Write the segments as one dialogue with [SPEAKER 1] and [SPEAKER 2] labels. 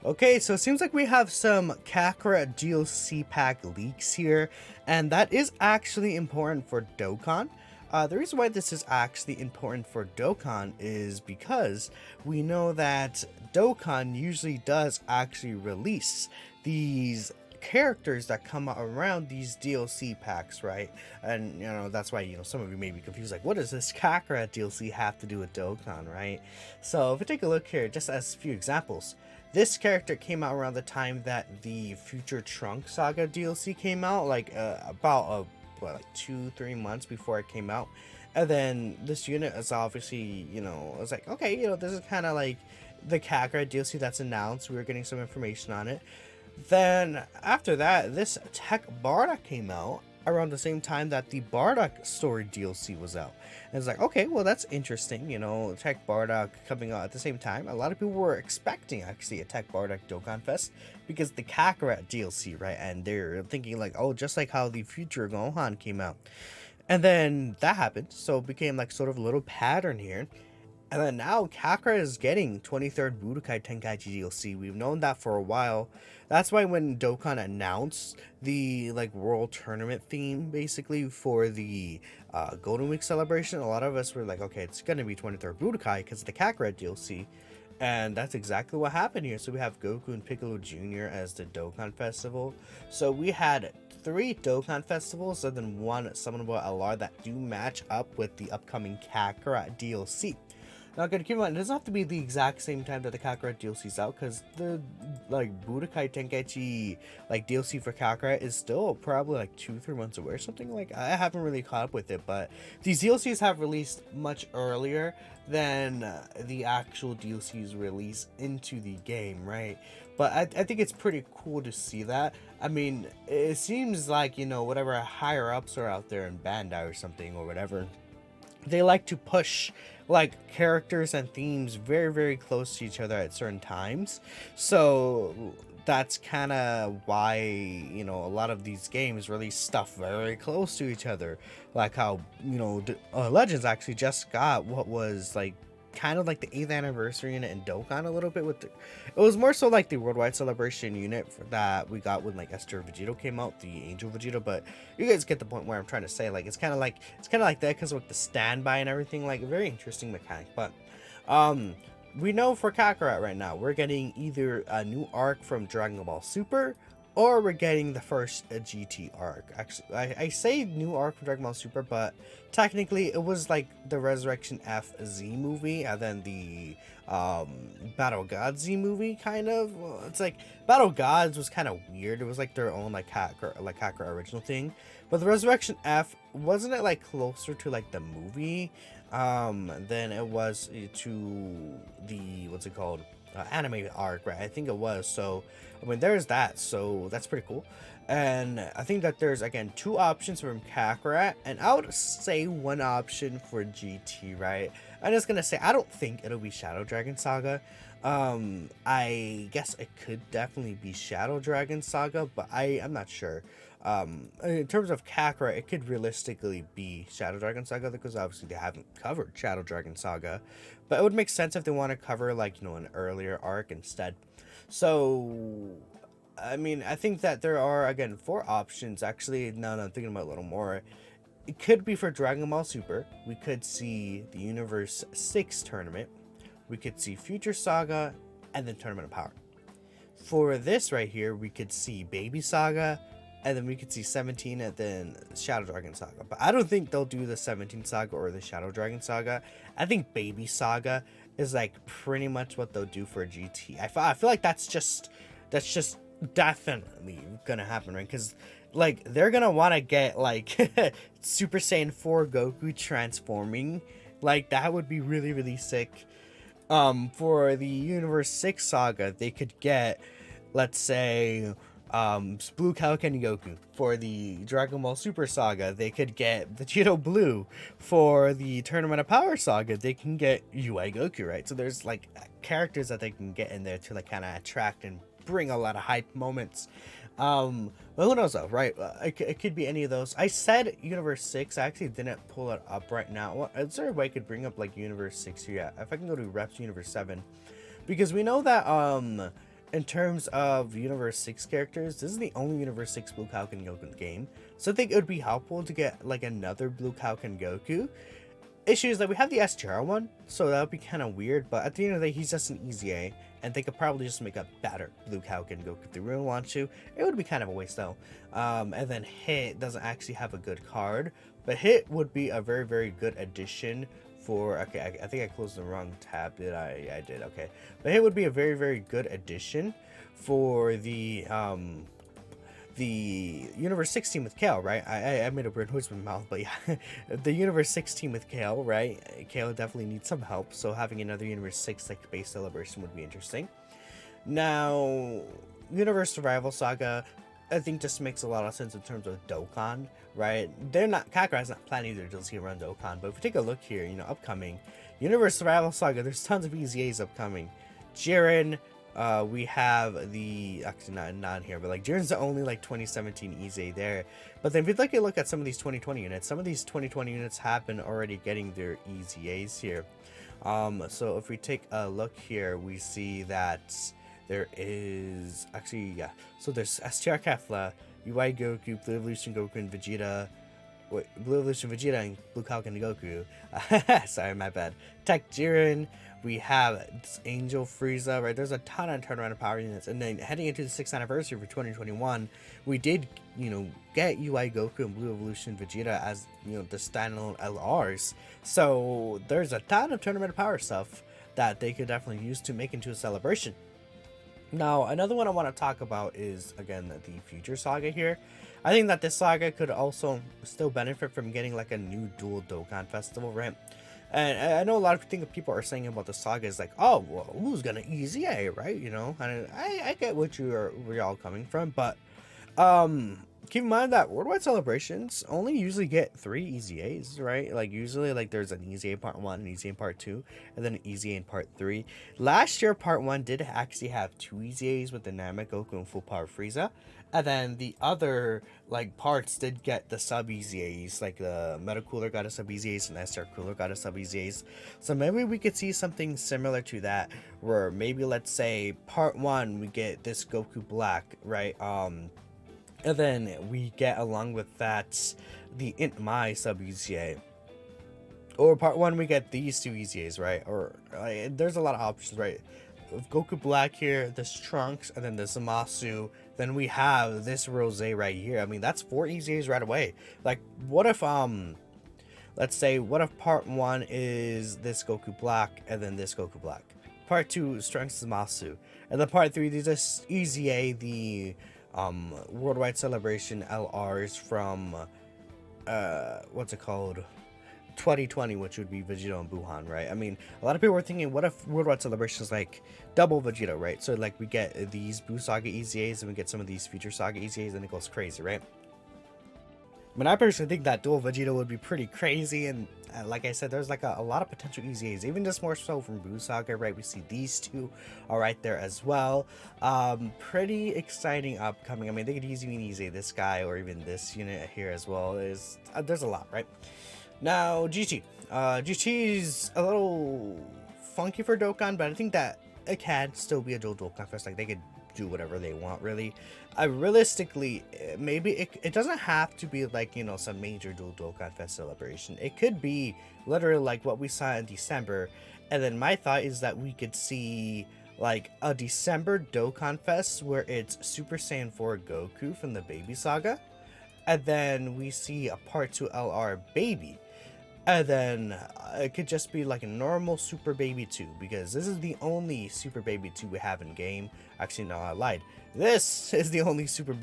[SPEAKER 1] Okay, so it seems like we have some Kakarot DLC pack leaks here, and that is actually important for Dokkan. The reason why this is actually important for Dokkan is because we know that Dokkan usually does actually release these characters that come out around these DLC packs, right? And that's why some of you may be confused, like, what does this Kakarot DLC have to do with Dokkan, right? So if we take a look here, just as a few examples. This character came out around the time that the Future Trunk Saga DLC came out, like about like 2-3 months before it came out. And then this unit is obviously, it's like, okay, this is kind of like the Kakarot DLC that's announced. We were getting some information on it. Then after that, this Tech Bardock came out around the same time that the Bardock story DLC was out. And it's like, okay, well, that's interesting, Tech Bardock coming out at the same time. A lot of people were expecting actually a Tech Bardock Dokkanfest because the Kakarot DLC, right? And they're thinking like, oh, just like how the Future Gohan came out. And then that happened, so it became like sort of a little pattern here. And then now Kakarot is getting 23rd Budokai Tenkaichi DLC. We've known that for a while. That's why when Dokkan announced the like World Tournament theme basically for the Golden Week celebration, a lot of us were like, okay, it's gonna be 23rd Budokai because of the Kakarot DLC. And that's exactly what happened here. So we have Goku and Piccolo Jr. as the Dokkan Festival. So we had 3 Dokkan festivals and then 1 Summonable LR that do match up with the upcoming Kakarot DLC. Now, keep in mind, it doesn't have to be the exact same time that the Kakarot DLC is out, because the like Budokai Tenkaichi like DLC for Kakarot is still probably like 2-3 months away or something. Like, I haven't really caught up with it, but these DLCs have released much earlier than the actual DLCs release into the game, right? But I think it's pretty cool to see that. I mean, it seems like, whatever higher ups are out there in Bandai or something or whatever, they like to push like characters and themes very, very close to each other at certain times. So that's kind of why, a lot of these games release stuff very close to each other. Like how, Legends actually just got what was like kind of like the 8th anniversary unit in Dokkan a little bit with it was more so like the worldwide celebration unit that we got when like Esther Vegito came out, the Angel Vegito. But you guys get the point where I'm trying to say, like, it's kind of like that because with the standby and everything, like a very interesting mechanic. But we know for Kakarot right now we're getting either a new arc from Dragon Ball Super, or we're getting the first GT arc. Actually, I say new arc from Dragon Ball Super, but technically it was like the Resurrection F Z movie and then the Battle Gods Z movie, kind of. Well, it's like Battle Gods was kind of weird. It was like their own like Kakarot original thing. But the Resurrection F, wasn't it like closer to like the movie than it was to the, what's it called, anime arc, right? I think it was. So I mean, there's that, so that's pretty cool. And I think that there's, again, 2 options from Kakarot, and I would say 1 option for GT, right? I'm just gonna say, I don't think it'll be Shadow Dragon Saga. I guess it could definitely be Shadow Dragon Saga, but I'm not sure. In terms of Kakarot, it could realistically be Shadow Dragon Saga, because obviously they haven't covered Shadow Dragon Saga. But it would make sense if they want to cover, like, an earlier arc instead. So, I mean, I think that there are, again, 4 options. Actually, now that I'm thinking about it a little more, it could be for Dragon Ball Super. We could see the Universe 6 tournament. We could see Future Saga, and then Tournament of Power. For this right here, we could see Baby Saga, and then we could see 17, and then Shadow Dragon Saga. But I don't think they'll do the 17 Saga or the Shadow Dragon Saga. I think Baby Saga is like pretty much what they'll do for GT. I feel like that's just definitely gonna happen, right? Because like they're gonna want to get like Super Saiyan 4 Goku transforming. Like that would be really, really sick. For the Universe 6 Saga, they could get, let's say, Blue Kaioken Goku. For the Dragon Ball Super Saga, they could get Vegito Blue. For the Tournament of Power Saga, they can get UI Goku, right? So there's like characters that they can get in there to like kind of attract and bring a lot of hype moments. But who knows though, right? It could be any of those. I said Universe 6. I actually didn't pull it up right now. Is there a way I could bring up like Universe 6 here? Yeah, if I can go to Reps Universe 7. Because we know that in terms of Universe 6 characters, this is the only Universe 6 Blue Falcon Goku game. So I think it would be helpful to get like another Blue Falcon Goku. Issue is that we have the STR one, so that would be kind of weird, but at the end of the day, he's just an easy A, and they could probably just make a better Blue Falcon Goku if they really want to. It would be kind of a waste though. And then Hit doesn't actually have a good card, but Hit would be a very, very good addition for, okay, I think I closed the wrong tab, did I? I did, okay. But Hit would be a very, very good addition for the Universe 6 team with Kale, right? I made a weird noise with my mouth, but yeah. The Universe 6 team with Kale, right? Kale definitely needs some help, so having another Universe 6 like base celebration would be interesting. Now, Universe Survival Saga, I think just makes a lot of sense in terms of Dokkan, right? Kakarot's not planning their DLC around Dokkan, but if we take a look here, you know, upcoming Universe Survival Saga, there's tons of EZAs upcoming. Jiren, we have the, actually not here, but like Jiren's the only like 2017 EZA there. But then if you look at some of these 2020 units, some of these 2020 units have been already getting their EZAs here. So if we take a look here, we see that there is actually, yeah, so there's STR Kefla, UI Goku, Blue Evolution Goku, and Vegeta. Wait, Blue Evolution Vegeta and Blue Falcon Goku. Sorry, my bad. Tech Jiren. We have Angel Frieza, right? There's a ton of turnaround of power units. And then heading into the 6th anniversary for 2021, we did, you know, get UI Goku and Blue Evolution Vegeta as, you know, the standalone LRs. So there's a ton of tournament of power stuff that they could definitely use to make into a celebration. Now, another one I want to talk about is, again, the Future Saga here. I think that this saga could also still benefit from getting like a new dual Dokkan festival, right? And I know a lot of things people are saying about the saga is like, oh, well, who's gonna EZA, right? You know, and I get where you're all coming from, but keep in mind that worldwide celebrations only usually get 3 EZAs, right? Like usually, like there's an EZA part 1, an EZA in part 2, and then an EZA in part 3. Last year, part 1 did actually have 2 EZAs with Dynamic Goku and Full Power Frieza. And then the other like parts did get the sub EZAs, like the Meta Cooler got a sub EZAs and SR Cooler got a sub EZAs. So maybe we could see something similar to that, where maybe let's say part 1 we get this Goku Black, right? And then we get along with that the Int Mai sub EZA. Or part 1 we get these 2 EZAs, right? Or there's a lot of options, right? With Goku Black here, this Trunks, and then this Zamasu. Then we have this Rose right here. I mean, that's 4 EZAs right away. Like, what if, let's say, what if part 1 is this Goku Black, and then this Goku Black? Part 2 is Trunks Zamasu. And then part 3, they just EZA the, Worldwide Celebration LRs from, what's it called? 2020, which would be Vegeta and Buhan, right? I mean, a lot of people were thinking, what if Worldwide Celebration is like double Vegeta, right? So like we get these Buu Saga EZAs and we get some of these Future Saga EZAs and it goes crazy, right? I mean, I personally think that dual Vegeta would be pretty crazy, and like I said, there's like a lot of potential EZAs, even just more so from Buu Saga, right? We see these 2 are right there as well. Pretty exciting upcoming. I mean, they could easily EZA this guy or even this unit here as well. There's a lot, right? Now, GT. GT's a little funky for Dokkan, but I think that it can still be a dual Dokkanfest. Like, they could do whatever they want, really. Realistically, maybe it doesn't have to be like, you know, some major dual Dokkanfest celebration. It could be literally like what we saw in December. And then my thought is that we could see like a December Dokkanfest where it's Super Saiyan 4 Goku from the Baby Saga. And then we see a part 2 LR Baby. And then it could just be like a normal Super Baby 2, because this is the only Super Baby 2 we have in game. Actually, no, I lied. This is the only Super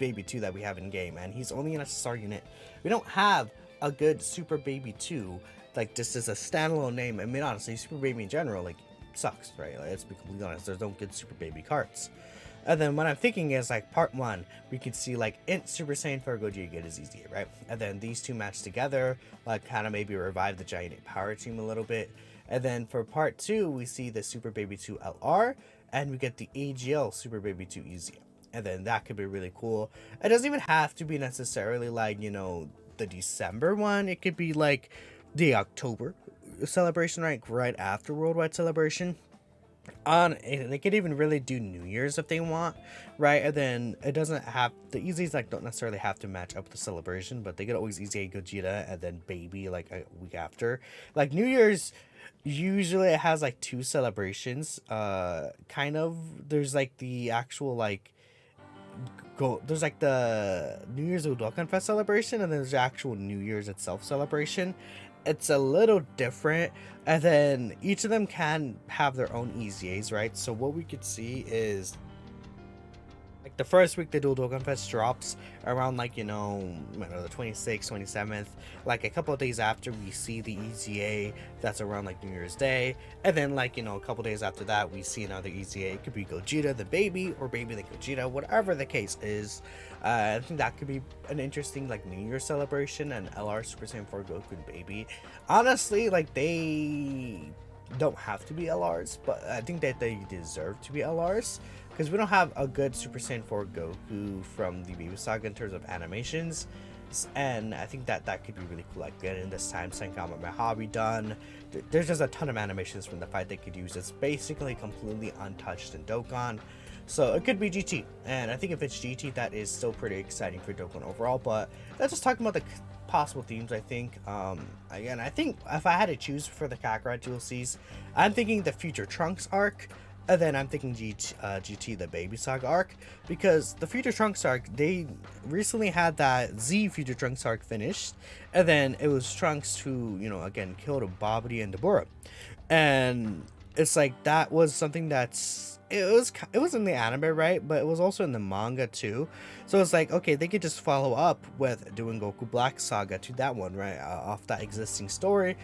[SPEAKER 1] Baby 2 that we have in game, and he's only in a SR unit. We don't have a good Super Baby 2, like just as a standalone name. I mean, honestly, Super Baby in general, like, sucks, right? Like, let's be completely honest, there's no good Super Baby cards. And then what I'm thinking is, like, part 1, we could see, like, Int Super Saiyan 4 Gogeta get his easier, right? And then these 2 match together, like, kind of maybe revive the Giant Power Team a little bit. And then for part 2, we see the Super Baby 2 LR, and we get the AGL Super Baby 2 EZA. And then that could be really cool. It doesn't even have to be necessarily, like, you know, the December one. It could be, like, the October celebration, right? Right after Worldwide Celebration. They could even really do New Year's if they want, right? And then it doesn't have the easies like don't necessarily have to match up with the celebration, but they could always easy Gogeta and then baby like a week after. Like New Year's usually it has like two celebrations. Kind of there's like the actual like there's like the New Year's Dokkanfest celebration, and there's the actual New Year's itself celebration. It's a little different, and then each of them can have their own EZAs, right? So what we could see is like the first week the Dual Dokkan Fest drops around like the 26th, 27th, like a couple of days after we see the EZA that's around like New Year's Day, and then like a couple days after that we see another EZA. It could be Gogeta the baby or baby the Gogeta, whatever the case is. I think that could be an interesting like New Year celebration, and LR Super Saiyan 4 Goku and baby. Honestly, like they don't have to be LRs, but I think that they deserve to be LRs because we don't have a good Super Saiyan 4 Goku from the Baby Saga in terms of animations, and I think that that could be really cool. Like getting this time Senkama Mojave done. There's just a ton of animations from the fight they could use. It's basically completely untouched in Dokkan. So it could be GT, and I think if it's GT, that is still pretty exciting for Dokkan overall. But let's just talk about the possible themes. I think again, I think if I had to choose for the Kakarot DLCs, I'm thinking the Future Trunks arc, and then I'm thinking GT the Baby Saga arc, because the Future Trunks arc, they recently had that Z Future Trunks arc finished, and then it was Trunks who again killed Babidi and Deborah, and it's like that was something that's it was in the anime, right? But it was also in the manga too. So it's like, okay, they could just follow up with doing Goku Black Saga to that one, right? Off that existing story,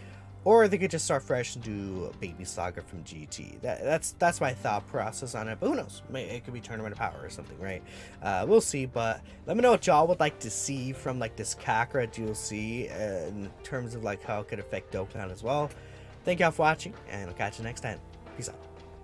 [SPEAKER 1] or they could just start fresh and do Baby Saga from GT. That's my thought process on it. But who knows? It could be Tournament of Power or something, right? We'll see. But let me know what y'all would like to see from like this Kakarot DLC in terms of like how it could affect Dokkan as well. Thank y'all for watching, and I'll catch you next time. Peace out.